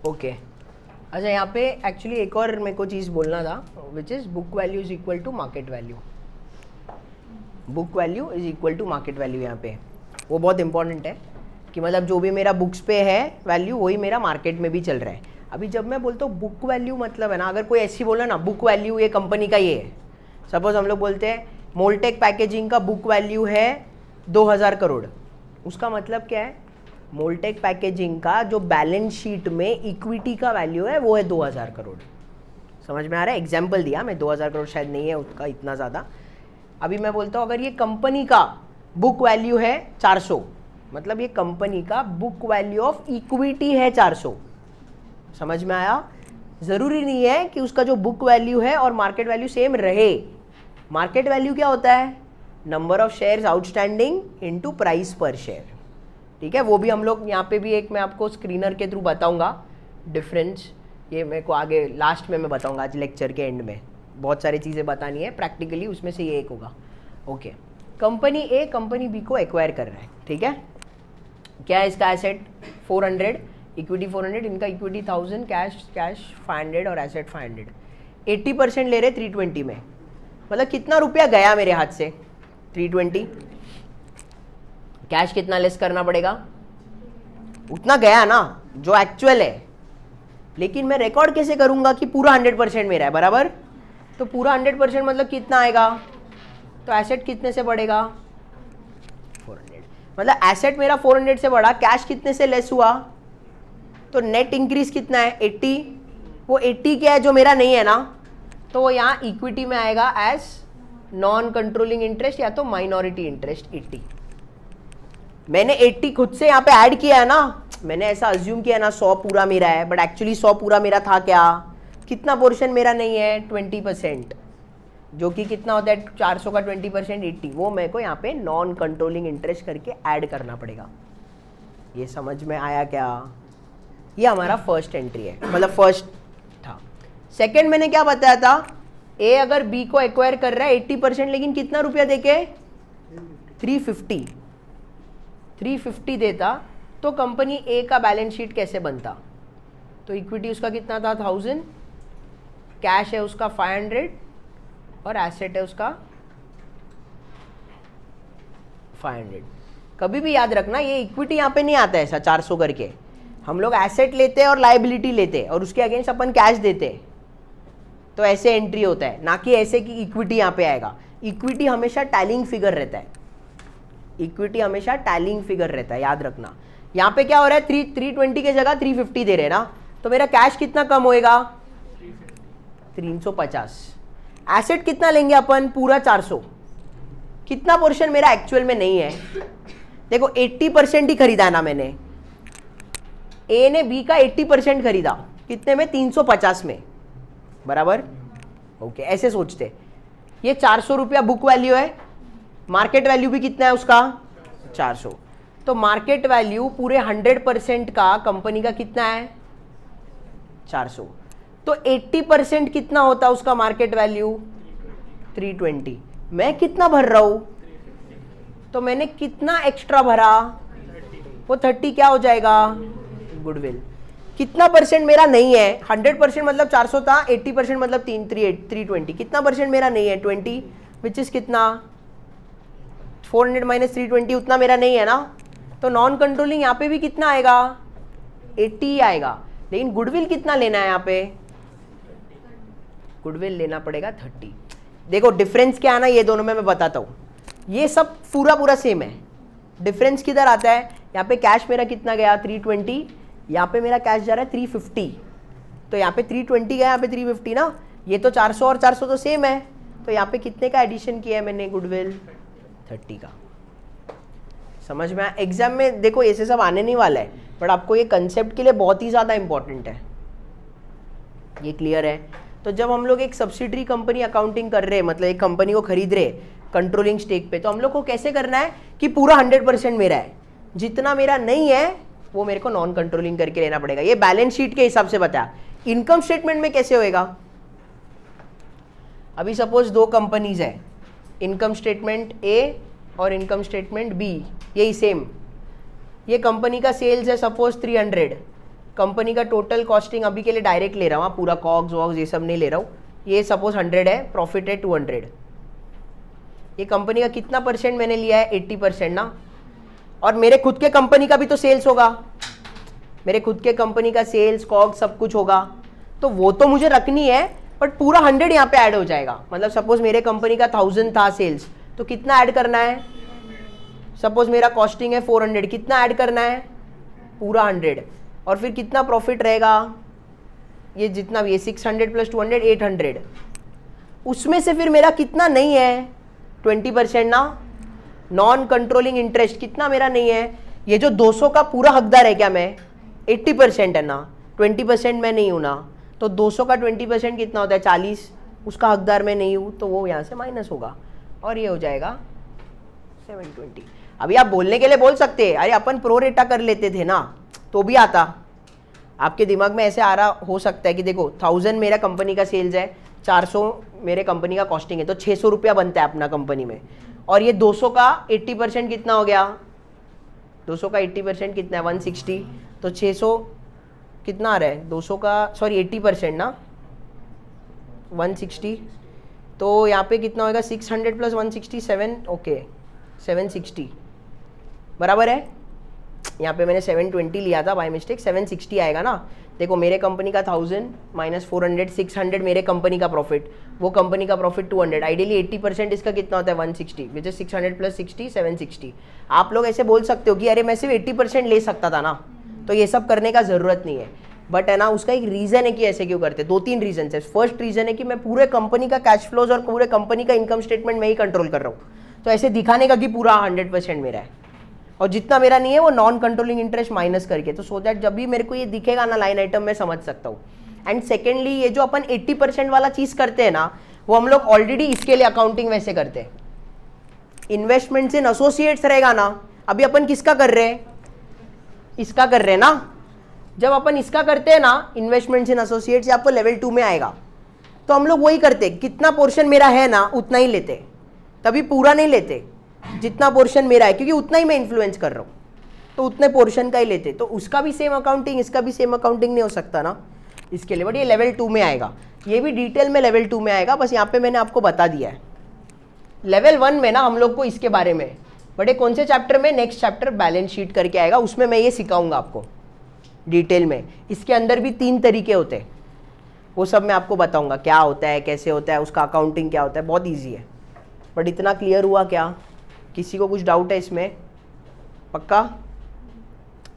Okay अच्छा, यहाँ पे एक्चुअली एक और मेरे को चीज़ बोलना था, which is book value is equal to market value. Book value is equal to market value, यहाँ पे वो बहुत इंपॉर्टेंट है कि मतलब जो भी मेरा बुक्स पे है वैल्यू वही मेरा मार्केट में भी चल रहा है। अभी जब मैं बोलता हूँ बुक वैल्यू, मतलब है ना, अगर कोई ऐसी बोला ना बुक वैल्यू ये कंपनी का ये है, सपोज हम लोग बोलते हैं मोल्टेक पैकेजिंग का बुक वैल्यू है 2000 करोड़, उसका मतलब क्या है, मोल्टेक पैकेजिंग का जो बैलेंस शीट में इक्विटी का वैल्यू है वो है 2000 करोड़। समझ में आ रहा है? एग्जाम्पल दिया मैं, 2000 करोड़ शायद नहीं है उसका इतना ज़्यादा। अभी मैं बोलता हूँ अगर ये कंपनी का बुक वैल्यू है 400, मतलब ये कंपनी का बुक वैल्यू ऑफ इक्विटी है 400। समझ में आया? ज़रूरी नहीं है कि उसका जो बुक वैल्यू है और मार्केट वैल्यू सेम रहे। मार्केट वैल्यू क्या होता है? Number of shares outstanding into price पर शेयर। ठीक है, वो भी हम लोग यहाँ पे भी एक मैं आपको स्क्रीनर के थ्रू बताऊंगा डिफरेंस, ये मेरे को आगे लास्ट में मैं बताऊंगा आज लेक्चर के एंड में, बहुत सारी चीज़ें बतानी है प्रैक्टिकली, उसमें से ये एक होगा। ओके, कंपनी ए कंपनी बी को एक्वायर कर रहा है। ठीक है, क्या है इसका एसेट 400, इक्विटी 400, इनका इक्विटी 1000, कैश 500 और एसेट 500। 80% ले रहे 320 में, मतलब कितना रुपया गया मेरे हाथ से? 320। कैश कितना लेस करना पड़ेगा? उतना गया ना जो एक्चुअल है, लेकिन मैं रिकॉर्ड कैसे करूंगा कि पूरा 100% मेरा है, बराबर? तो पूरा 100% मतलब कितना आएगा? तो एसेट कितने से बढ़ेगा? 400। मतलब एसेट मेरा 400 से बढ़ा, कैश कितने से लेस हुआ? तो नेट इंक्रीज कितना है? 80। वो 80 क्या है जो मेरा नहीं है ना, तो वो यहाँ इक्विटी में आएगा एज नॉन कंट्रोलिंग इंटरेस्ट या तो माइनॉरिटी इंटरेस्ट 80। मैंने 80 खुद से यहाँ पे ऐड किया है ना, मैंने ऐसा अज्यूम किया ना 100 पूरा मेरा है, बट एक्चुअली 100 पूरा मेरा था क्या? कितना पोर्शन मेरा नहीं है? 20%, जो कि कितना होता है 400 का 20% 80, वो मेरे को यहाँ पे नॉन कंट्रोलिंग इंटरेस्ट करके ऐड करना पड़ेगा। ये समझ में आया क्या? ये हमारा फर्स्ट एंट्री है, मतलब फर्स्ट था। सेकंड मैंने क्या बताया था? ए अगर बी को एक्वायर कर रहा है 80%, लेकिन कितना रुपया देके? 350 देता, तो कंपनी ए का बैलेंस शीट कैसे बनता? तो इक्विटी उसका कितना था? 1000, कैश है उसका 500 और एसेट है उसका 500। कभी भी याद रखना ये इक्विटी यहाँ पे नहीं आता है ऐसा 400 करके, हम लोग एसेट लेते हैं और लायबिलिटी लेते हैं और उसके अगेंस्ट अपन कैश देते हैं, तो ऐसे एंट्री होता है, ना कि ऐसे कि इक्विटी यहाँ पे आएगा। इक्विटी हमेशा टैलिंग फिगर रहता है, इक्विटी हमेशा टैलिंग फिगर रहता है, याद रखना। यहाँ पे क्या हो रहा है? 320 की जगह 350 दे रहे हैं ना, तो मेरा कैश कितना कम होएगा? 350। एसेट कितना लेंगे अपन? पूरा 400। कितना पोर्शन मेरा एक्चुअल में नहीं है? देखो 80% ही खरीदा ना मैंने, ए ने बी का 80% खरीदा, कितने में? 350 में, बराबर? ओके, ऐसे सोचते। ये 400 रुपया बुक वैल्यू है, मार्केट वैल्यू भी कितना है उसका? 400। तो मार्केट वैल्यू पूरे 100% का कंपनी का कितना है? 400। तो 80% कितना होता है उसका मार्केट वैल्यू? 320। मैं कितना भर रहा हूं? तो मैंने कितना एक्स्ट्रा भरा? वो 30 क्या हो जाएगा? गुडविल। कितना परसेंट मेरा नहीं है? 100% मतलब 400 था, 80% मतलब 320। कितना परसेंट मेरा नहीं है? 20, विच इज कितना? 400 माइनस 320, उतना मेरा नहीं है ना, तो नॉन कंट्रोलिंग यहाँ पे भी कितना आएगा? 80 ही आएगा। लेकिन गुडविल कितना लेना है? यहाँ पे गुडविल लेना पड़ेगा 30। देखो डिफरेंस क्या है ना, ये दोनों में मैं बताता हूँ। ये सब पूरा सेम है, डिफरेंस किधर आता है? यहाँ पे कैश मेरा कितना गया? 320, यहाँ पे मेरा कैश जा रहा है 350, तो यहाँ पे 320 गया, यहाँ पे 350 ना, ये तो 400 और 400 तो सेम है, तो यहाँ पे कितने का एडिशन किया है मैंने? गुडविल 30 का। समझ में आया? एग्जाम में देखो ऐसे सब आने नहीं वाला है, बट आपको ये कंसेप्ट के लिए बहुत ही ज़्यादा इंपॉर्टेंट है। ये क्लियर है? तो जब हम लोग एक सब्सिडरी कंपनी अकाउंटिंग कर रहे हैं, मतलब एक कंपनी को खरीद रहे कंट्रोलिंग स्टेक पे, तो हम लोग को कैसे करना है कि पूरा 100% मेरा है, जितना मेरा नहीं है वो मेरे को नॉन कंट्रोलिंग करके लेना पड़ेगा। ये बैलेंस शीट के हिसाब से बताया। इनकम स्टेटमेंट में कैसे होएगा? अभी सपोज दो कंपनीज है, इनकम स्टेटमेंट ए और इनकम स्टेटमेंट बी, यही सेम। ये कंपनी का सेल्स है सपोज 300, कंपनी का टोटल कॉस्टिंग अभी के लिए डायरेक्ट ले रहा हूँ, पूरा कॉग्स वॉग्स ये सब नहीं ले रहा हूँ। ये सपोज 100 है, प्रॉफिट है 200। ये कंपनी का कितना परसेंट मैंने लिया है? 80% ना। और मेरे खुद के कंपनी का भी तो सेल्स होगा, मेरे खुद के कंपनी का सेल्स कॉग्स सब कुछ होगा, तो वो तो मुझे रखनी है, बट पूरा 100 यहाँ पे ऐड हो जाएगा। मतलब सपोज मेरे कंपनी का 1000 था सेल्स, तो कितना ऐड करना है? सपोज मेरा कॉस्टिंग है 400, कितना ऐड करना है? पूरा 100। और फिर कितना प्रॉफिट रहेगा? ये जितना भी, ये 600 प्लस 200 800। उसमें से फिर मेरा कितना नहीं है? 20% ना। नॉन कंट्रोलिंग इंटरेस्ट कितना मेरा नहीं है? ये जो 200 का पूरा हकदार है क्या मैं? 80% है ना, 20% मैं नहीं हूँ ना, तो 200 का 20% कितना होता है? 40। उसका हकदार मैं नहीं हूँ, तो वो यहाँ से माइनस होगा और ये हो जाएगा 720। अभी आप बोलने के लिए बोल सकते हैं अरे अपन प्रो रेटा कर लेते थे ना, तो भी आता। आपके दिमाग में ऐसे आ रहा हो सकता है कि देखो 1000 मेरा कंपनी का सेल्स है, 400 मेरे कंपनी का कॉस्टिंग है, तो 600 रुपया बनता है अपना कंपनी में। और ये 200 का 80% कितना हो गया? 200 का 80% कितना है? 160। तो 600 कितना आ रहा है? 200 का सॉरी 80% ना, 160। तो यहाँ पे कितना होगा? 600 प्लस 167, ओके 760 बराबर है। यहाँ पे मैंने 720 लिया था बाय मिस्टेक, 760 आएगा ना। देखो मेरे कंपनी का 1000 माइनस 400, 600 मेरे कंपनी का प्रॉफिट, वो कंपनी का प्रॉफिट 200। आइडियली 80% इसका कितना होता है? 160, विच इज 600 प्लस 60 760। आप लोग ऐसे बोल सकते हो कि अरे मैं सिर्फ 80% ले सकता था ना, तो ये सब करने का ज़रूरत नहीं है। बट है ना, उसका एक रीज़न है कि ऐसे क्यों करते। 2-3 रीजन है। फर्स्ट रीज़न है कि मैं पूरे कंपनी का कैश फ्लोज और पूरे कंपनी का इनकम स्टेटमेंट में ही कंट्रोल कर रहा हूँ, तो ऐसे दिखाने का कि पूरा 100% मेरा है, और जितना मेरा नहीं है वो नॉन कंट्रोलिंग इंटरेस्ट माइनस करके, तो सो दैट जब भी मेरे को ये दिखेगा ना लाइन आइटम, मैं समझ सकता हूँ। एंड सेकेंडली, ये जो अपन 80% वाला चीज़ करते हैं ना, वो हम लोग ऑलरेडी इसके लिए अकाउंटिंग वैसे करते हैं। इन्वेस्टमेंट्स इन एसोसिएट्स रहेगा ना, अभी अपन किसका कर रहे हैं? इसका कर रहे हैं ना। जब अपन इसका करते हैं ना, इन्वेस्टमेंट्स इन एसोसिएट्स, आपको लेवल 2 में आएगा, तो हम लोग वही करते, कितना पोर्शन मेरा है ना उतना ही लेते, तभी पूरा नहीं लेते। जितना पोर्शन मेरा है, क्योंकि उतना ही मैं इन्फ्लुएंस कर रहा हूँ, तो उतने पोर्शन का ही लेते। तो उसका भी सेम अकाउंटिंग, इसका भी सेम अकाउंटिंग नहीं हो सकता ना इसके लिए, बट ये लेवल 2 में आएगा। ये भी डिटेल में लेवल 2 में आएगा, बस यहाँ पे मैंने आपको बता दिया है। लेवल 1 में ना हम लोग को इसके बारे में, बट ये कौन से चैप्टर में? नेक्स्ट चैप्टर बैलेंस शीट करके आएगा, उसमें मैं ये सिखाऊंगा आपको डिटेल में। इसके अंदर भी 3 तरीके होते हैं, वो सब मैं आपको बताऊंगा क्या होता है, कैसे होता है, उसका अकाउंटिंग क्या होता है। बहुत ईजी है। बट इतना क्लियर हुआ क्या? किसी को कुछ डाउट है इसमें? पक्का?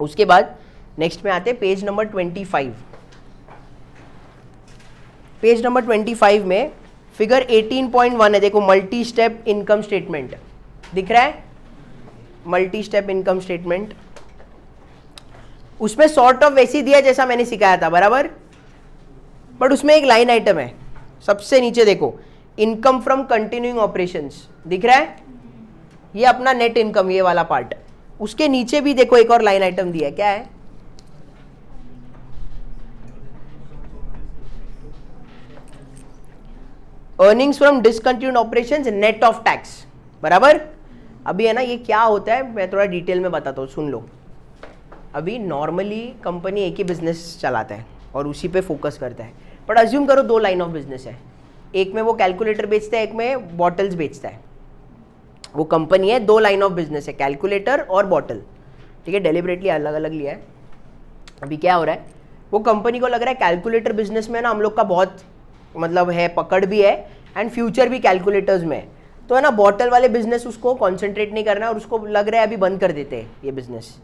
उसके बाद नेक्स्ट में आते हैं पेज नंबर 25। पेज नंबर 25 में फिगर 18.1 है, देखो मल्टी स्टेप इनकम स्टेटमेंट दिख रहा है, मल्टी स्टेप इनकम स्टेटमेंट। उसमें सॉर्ट ऑफ वैसी दिया जैसा मैंने सिखाया था, बराबर, बट उसमें एक लाइन आइटम है सबसे नीचे, देखो इनकम फ्रॉम कंटिन्यूइंग ऑपरेशंस दिख रहा है, ये अपना नेट इनकम, ये वाला पार्ट। उसके नीचे भी देखो एक और लाइन आइटम दिया है, क्या है? Earnings from discontinued operations net of tax, बराबर। अभी है ना, ये क्या होता है मैं थोड़ा डिटेल में बताता हूँ, सुन लो। अभी नॉर्मली कंपनी एक ही बिजनेस चलाता है और उसी पे फोकस करता है, बट अज्यूम करो 2 लाइन ऑफ बिजनेस है, एक में वो कैलकुलेटर बेचता है, एक में बॉटल्स बेचता है। वो कंपनी है, 2 लाइन ऑफ बिजनेस है, कैलकुलेटर और बॉटल, ठीक है, डेलिबरेटली अलग अलग लिया है। अभी क्या हो रहा है, वो कंपनी को लग रहा है कैलकुलेटर बिजनेस में ना हम लोग का बहुत मतलब है, पकड़ भी है एंड फ्यूचर भी कैलकुलेटर्स में, तो है ना बॉटल वाले बिजनेस उसको कॉन्सेंट्रेट नहीं करना है और उसको लग रहा है अभी बंद कर देते हैं ये बिजनेस।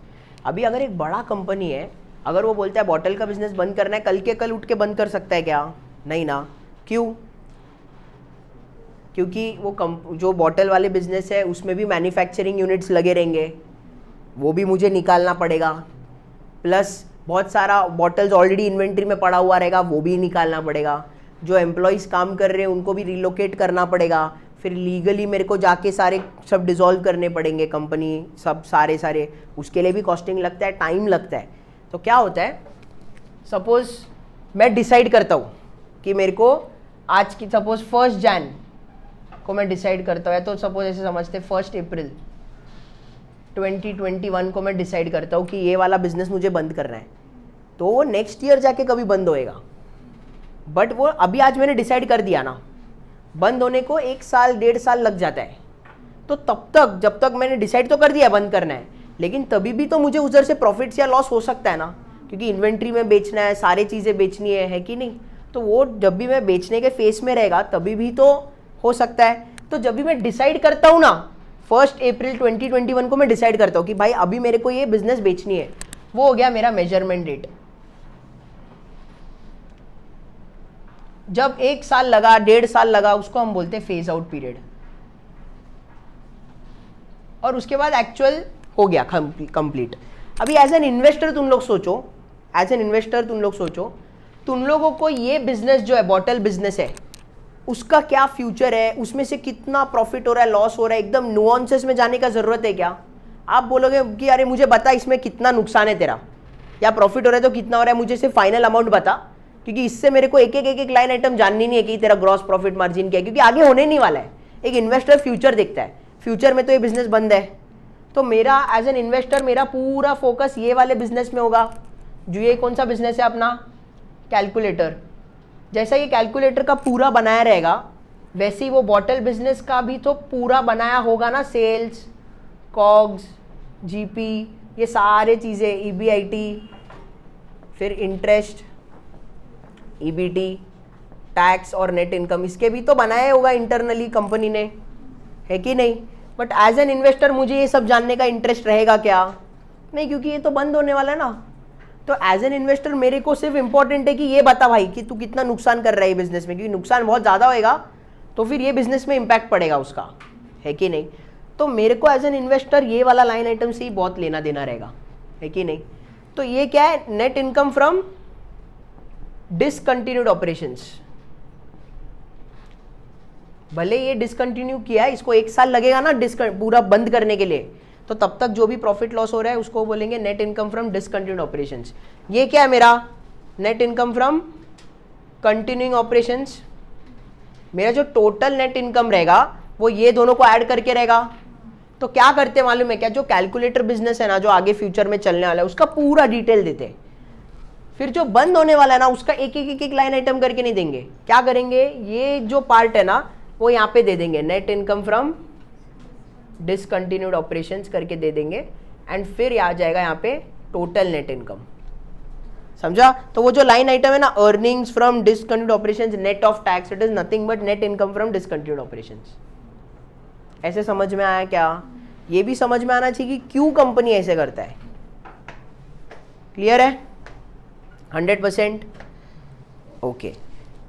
अभी अगर एक बड़ा कंपनी है, अगर वो बोलता है बॉटल का बिजनेस बंद करना है, कल के कल उठ के बंद कर सकता है क्या? नहीं ना। क्यों? क्योंकि वो जो बॉटल वाले बिजनेस है उसमें भी मैन्युफैक्चरिंग यूनिट्स लगे रहेंगे, वो भी मुझे निकालना पड़ेगा, प्लस बहुत सारा बॉटल्स ऑलरेडी इन्वेंट्री में पड़ा हुआ रहेगा, वो भी निकालना पड़ेगा। जो एम्प्लॉयज़ काम कर रहे हैं उनको भी रिलोकेट करना पड़ेगा, फिर लीगली मेरे को जाके सारे सब डिसॉल्व करने पड़ेंगे कंपनी, सब सारे उसके लिए भी कॉस्टिंग लगता है, टाइम लगता है। तो क्या होता है, सपोज मैं डिसाइड करता हूँ कि मेरे को आज की सपोज 1 जैन को मैं डिसाइड करता हूँ, तो सपोज ऐसे समझते 1 अप्रैल 2021 को मैं डिसाइड करता हूँ कि ये वाला बिजनेस मुझे बंद करना है, तो वो नेक्स्ट ईयर जाके कभी बंद होएगा, बट वो अभी आज मैंने डिसाइड कर दिया ना, बंद होने को 1 साल 1.5 साल लग जाता है। तो तब तक जब तक मैंने डिसाइड तो कर दिया बंद करना है, लेकिन तभी भी तो मुझे उधर से प्रॉफिट्स या लॉस हो सकता है ना, क्योंकि इन्वेंट्री में बेचना है, सारी चीज़ें बेचनी है कि नहीं। तो वो जब भी मैं बेचने के फेस में रहेगा तभी भी तो हो सकता है। तो जब भी मैं डिसाइड करता हूँ ना, 1 अप्रैल 2021 को मैं डिसाइड करता हूँ कि भाई अभी मेरे को ये बिजनेस बेचनी है, वो हो गया मेरा मेजरमेंट डेट। जब 1 साल लगा 1.5 साल लगा उसको हम बोलते हैं फेज आउट पीरियड, और उसके बाद एक्चुअल हो गया कंप्लीट। अभी एज एन इन्वेस्टर तुम लोग सोचो, एज एन इन्वेस्टर तुम लोग सोचो, तुम लोगों को ये बिजनेस जो है बॉटल बिजनेस है उसका क्या फ्यूचर है, उसमें से कितना प्रॉफिट हो रहा है, लॉस हो रहा है, एकदम नुआंसेस में जाने का जरूरत है क्या? आप बोलोगे कि अरे मुझे बता इसमें कितना नुकसान है तेरा, या प्रॉफिट हो रहा है तो कितना हो रहा है, मुझे सिर्फ फाइनल अमाउंट बता, क्योंकि इससे मेरे को एक एक लाइन आइटम जाननी नहीं है कि तेरा ग्रॉस प्रॉफिट मार्जिन क्या है, क्योंकि आगे होने नहीं वाला है। एक इन्वेस्टर फ्यूचर देखता है, फ्यूचर में तो ये बिजनेस बंद है, तो मेरा एज एन इन्वेस्टर मेरा पूरा फोकस ये वाले बिजनेस में होगा। जो ये कौन सा बिजनेस है अपना, कैलकुलेटर। जैसा ये कैलकुलेटर का पूरा बनाया रहेगा वैसे ही वो बॉटल बिजनेस का भी तो पूरा बनाया होगा ना, सेल्स, कॉग्स, जीपी, ये सारे चीज़ें, ईबीआईटी, फिर इंटरेस्ट, ईबीटी, टैक्स और नेट इनकम, इसके भी तो बनाया होगा इंटरनली कंपनी ने, है कि नहीं। बट एज एन इन्वेस्टर मुझे ये सब जानने का इंटरेस्ट रहेगा क्या? नहीं, क्योंकि ये तो बंद होने वाला है ना। तो एज एन इन्वेस्टर मेरे को सिर्फ इंपॉर्टेंट है कि ये बता भाई कि तू कितना नुकसान कर रहा है बिजनेस में, क्योंकि नुकसान बहुत ज़्यादा होएगा तो फिर ये बिजनेस में इंपैक्ट पड़ेगा उसका, है कि नहीं। तो मेरे को एज एन इन्वेस्टर ये वाला लाइन आइटम से ही बहुत लेना देना रहेगा, है कि नहीं। तो ये क्या है, net income from discontinued operations. भले ये डिसकंटिन्यू किया है, इसको 1 साल लगेगा ना पूरा बंद करने के लिए, तो तब तक जो भी प्रॉफिट लॉस हो रहा है उसको बोलेंगे net income from discontinued operations. ये क्या है मेरा, net income from continuing operations. मेरा जो टोटल नेट इनकम रहेगा वो ये दोनों को ऐड करके रहेगा। तो क्या करते हैं मालूम है क्या, जो कैलकुलेटर बिजनेस है ना, जो आगे फ्यूचर में चलने वाला है उसका पूरा डिटेल देते हैं। फिर जो बंद होने वाला है ना उसका एक लाइन आइटम करके नहीं देंगे, क्या करेंगे, ये जो पार्ट है ना वो यहाँ पे दे देंगे, net income from discontinued operations करके दे देंगे, एंड फिर आ जाएगा यहाँ पे टोटल नेट इनकम। समझा। तो वो जो लाइन आइटम है ना, earnings from discontinued operations net of tax, it is nothing but net income from discontinued operations. ऐसे समझ में आया क्या? ये भी समझ में आना चाहिए कि क्यों कंपनी ऐसे करता है। क्लियर है 100%? ओके।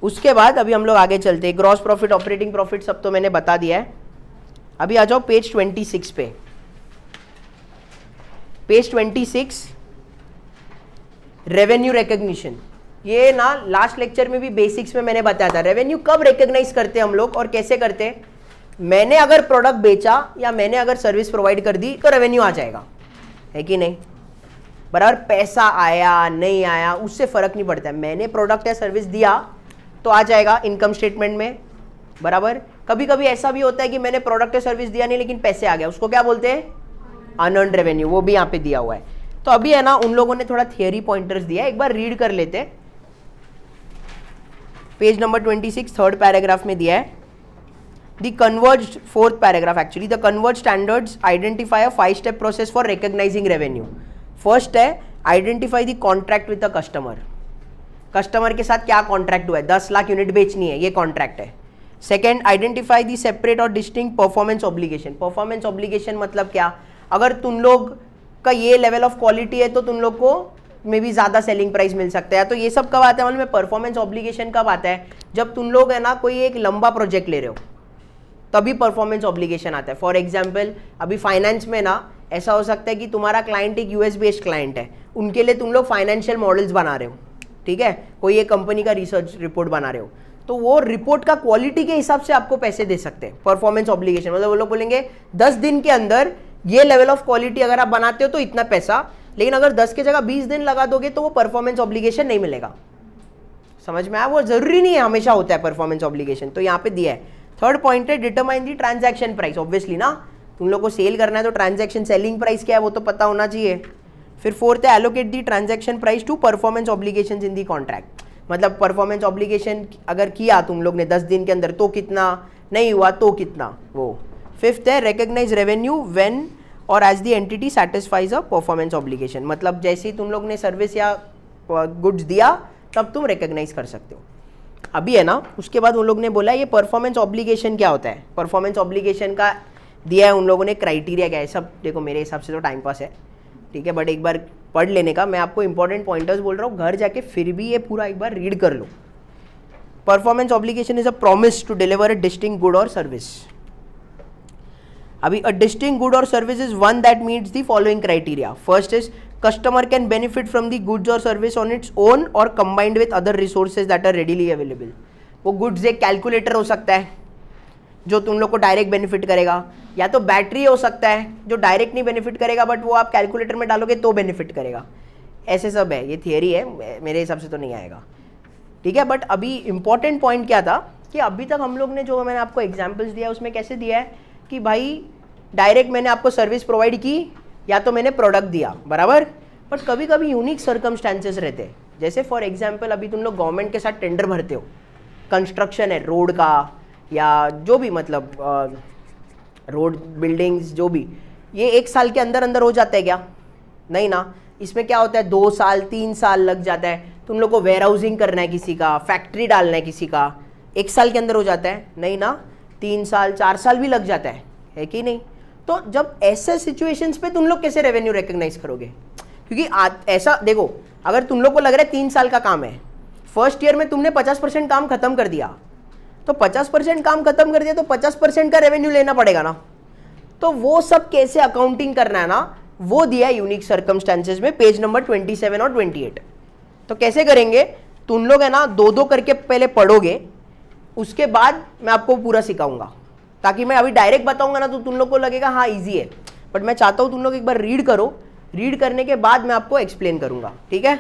उसके बाद अभी हम लोग आगे चलते हैं। ग्रॉस प्रॉफिट, ऑपरेटिंग प्रॉफिट सब तो मैंने बता दिया है। अभी आ जाओ पेज 26 पे। Page 26, revenue recognition. ये ना लास्ट लेक्चर में भी बेसिक्स में मैंने बताया था, रेवेन्यू कब रिकॉग्नाइज करते हैं हम लोग और कैसे करते हैं। मैंने अगर प्रोडक्ट बेचा या मैंने अगर सर्विस प्रोवाइड कर दी तो रेवेन्यू आ जाएगा, है कि नहीं। बराबर, पैसा आया नहीं आया उससे फर्क नहीं पड़ता है। मैंने प्रोडक्ट या सर्विस दिया तो आ जाएगा इनकम स्टेटमेंट में, बराबर। कभी कभी ऐसा भी होता है कि मैंने प्रोडक्ट या सर्विस दिया नहीं लेकिन पैसे आ गया, उसको क्या बोलते हैं, अनअर्न्ड रेवेन्यू, वो भी यहाँ पे दिया हुआ है। तो अभी है ना उन लोगों ने थोड़ा थियरी पॉइंटर्स दिया है, एक बार रीड कर लेते हैं। पेज नंबर 26 थर्ड पैराग्राफ में दिया है, the converged, fourth paragraph actually, the converged standards identify a 5-step process for recognizing revenue. First है identify the contract with the customer. Customer के साथ क्या कॉन्ट्रैक्ट हुआ है, 10 लाख यूनिट बेचनी है, ये कॉन्ट्रैक्ट है। सेकेंड, आइडेंटिफाई दी सेपरेट और distinct performance obligation. Performance obligation मतलब क्या, अगर तुम लोग का ये लेवल ऑफ क्वालिटी है तो तुम लोग को में भी ज़्यादा सेलिंग प्राइस मिल सकता है। तो ये सब कब आता है मालूम है, परफॉर्मेंस ऑब्लिगेशन कब आता है, जब तुम लोग है ना कोई एक लंबा प्रोजेक्ट ले रहे हो तभी परफॉर्मेंस ऑब्लिगेशन आता है। फॉर एग्जाम्पल अभी फाइनेंस में ना ऐसा हो सकता है कि तुम्हारा क्लाइंट एक यूएस बेस्ड क्लाइंट है, उनके लिए तुम लोग फाइनेंशियल मॉडल्स बना रहे हो, ठीक है, कोई एक कंपनी का रिसर्च रिपोर्ट बना रहे हो, तो वो रिपोर्ट का क्वालिटी के हिसाब से आपको पैसे दे सकते हैं। परफॉर्मेंस ऑब्लिगेशन मतलब वो लोग बोलेंगे 10 दिन के अंदर ये लेवल ऑफ क्वालिटी अगर आप बनाते हो तो इतना पैसा, लेकिन अगर 10 की जगह 20 दिन लगा दोगे तो वो परफॉर्मेंस ऑब्लिगेशन नहीं मिलेगा। समझ में आया, वो जरूरी नहीं है हमेशा होता है परफॉर्मेंस ऑब्लिगेशन, तो यहाँ पे दिया है। थर्ड पॉइंट है determine the transaction price. Obviously ना, तुम लोग को सेल करना है तो ट्रांजैक्शन सेलिंग प्राइस क्या है वो तो पता होना चाहिए। फिर फोर्थ है allocate the transaction price to performance obligations in the contract, मतलब परफॉर्मेंस ऑब्लिगेशन अगर किया तुम लोग ने 10 दिन के अंदर तो कितना, नहीं हुआ तो कितना वो। फिफ्थ है recognise revenue when or as the entity satisfies a performance obligation, मतलब जैसे ही तुम लोग ने सर्विस या गुड्स दिया तब तुम रिकॉग्नाइज कर सकते हो। अभी है ना, उसके बाद उन लोग ने बोला ये परफॉर्मेंस ऑब्लिगेशन क्या होता है। परफॉर्मेंस ऑब्लिगेशन का दिया है उन लोगों ने क्राइटेरिया क्या है, सब देखो मेरे हिसाब से तो टाइम पास है, ठीक है, बट एक बार पढ़ लेने का, मैं आपको इंपॉर्टेंट पॉइंटर्स बोल रहा हूँ, घर जाके फिर भी ये पूरा एक बार रीड कर लो। Performance obligation is a promise to deliver a distinct good or service. अभी a distinct good or service is one that meets the following criteria. First is customer can benefit from the goods or service on its own or combined with other resources that are readily available. वो goods एक calculator हो सकता है जो तुम लोग को direct benefit करेगा, या तो बैटरी हो सकता है जो डायरेक्ट नहीं बेनिफिट करेगा बट वो आप कैलकुलेटर में डालोगे तो बेनिफिट करेगा। ऐसे सब है, ये थियरी है, मेरे हिसाब से तो नहीं आएगा, ठीक है। बट अभी इंपॉर्टेंट पॉइंट क्या था कि अभी तक हम लोग ने जो मैंने आपको एग्जाम्पल्स दिया उसमें कैसे दिया है कि भाई डायरेक्ट मैंने आपको सर्विस प्रोवाइड की या तो मैंने प्रोडक्ट दिया, बराबर। बट कभी कभी यूनिक सर्कमस्टांसेस रहते हैं, जैसे फॉर एग्जाम्पल अभी तुम लोग गवर्नमेंट के साथ टेंडर भरते हो, कंस्ट्रक्शन है रोड का या जो भी, मतलब रोड बिल्डिंग्स जो भी, ये 1 साल के अंदर अंदर हो जाता है क्या? नहीं ना, इसमें क्या होता है 2 साल 3 साल लग जाता है। तुम लोग को वेयर हाउसिंग करना है किसी का, फैक्ट्री डालना है किसी का, 1 साल के अंदर हो जाता है? नहीं ना, 3 साल 4 साल भी लग जाता है कि नहीं? तो जब ऐसे सिचुएशंस पे तुम लोग कैसे रेवेन्यू रिकॉग्नाइज करोगे? क्योंकि ऐसा देखो, अगर तुम लोग को लग रहा है 3 साल का काम है, फर्स्ट ईयर में तुमने 50% काम खत्म कर दिया, तो 50% काम खत्म कर दिया तो 50% का रेवेन्यू लेना पड़ेगा ना। तो वो सब कैसे अकाउंटिंग करना है ना, वो दिया है यूनिक सर्कमस्टेंसेस में, पेज नंबर 27 और 28। तो कैसे करेंगे तुम लोग है ना, 2-2 करके पहले पढ़ोगे, उसके बाद मैं आपको पूरा सिखाऊंगा, ताकि मैं अभी डायरेक्ट बताऊंगा ना तो तुम लोग को लगेगा हाँ इजी है, बट मैं चाहता हूं तुम लोग एक बार रीड करो, रीड करने के बाद मैं आपको एक्सप्लेन करूंगा, ठीक है।